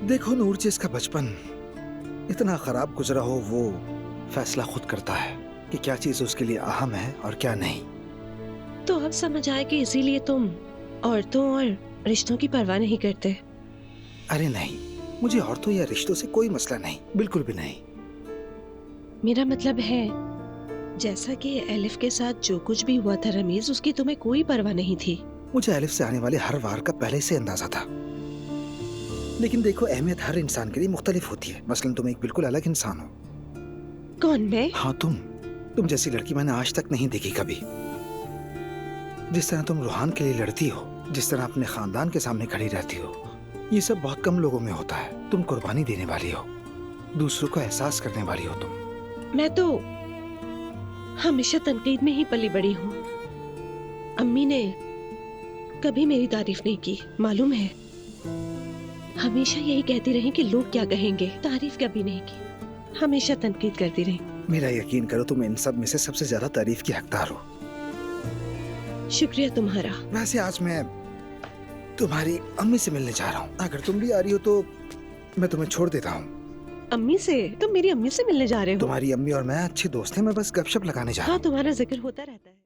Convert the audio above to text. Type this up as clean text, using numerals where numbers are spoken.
देखो नूर, जिसका बचपन इतना खराब गुजरा हो वो फैसला खुद करता है कि क्या चीज उसके लिए अहम है और क्या नहीं। तो अब समझ आया कि इसीलिए तुम औरतों और रिश्तों की परवाह नहीं करते। अरे नहीं, मुझे औरतों या रिश्तों से कोई मसला नहीं, बिल्कुल भी नहीं। मेरा मतलब है, जैसा कि एलिफ के साथ जो कुछ भी हुआ था रमीज, उसकी तुम्हें कोई परवाह नहीं थी। मुझे अलिफ से आने वाले हर वार का पहले से अंदाजा था। लेकिन देखो, अहमियत हर इंसान के लिए मुख्तलिफ होती है। मसलन तुम एक बिल्कुल अलग इंसान हो। कौन, मैं? हाँ, तुम जैसी लड़की मैंने आज तक नहीं देखी कभी। जिस तरह तुम रूहान के लिए लड़ती हो, जिस तरह अपने खानदान के सामने खड़ी रहती हो, ये सब बहुत कम लोगों में होता है। तुम कुर्बानी देने वाली हो, दूसरों को एहसास करने वाली हो तुम। मैं तो हमेशा तनकीद में ही पली बड़ी हूँ। अम्मी ने कभी मेरी तारीफ नहीं की, मालूम है। हमेशा यही कहती रही कि लोग क्या कहेंगे, तारीफ कभी नहीं की, हमेशा तनकीद करती रही। मेरा यकीन करो, तुम इन सब में से सबसे ज्यादा तारीफ की हकदार हो। शुक्रिया तुम्हारा। वैसे आज मैं तुम्हारी अम्मी से मिलने जा रहा हूँ। अगर तुम भी आ रही हो तो मैं तुम्हें छोड़ देता हूँ। अम्मी से? तुम मेरी अम्मी से मिलने जा रहे हो? तुम्हारी अम्मी और मैं अच्छे दोस्त हैं। मैं बस गपशप लगाने जा रहा हाँ, हूँ। तुम्हारा जिक्र होता रहता है।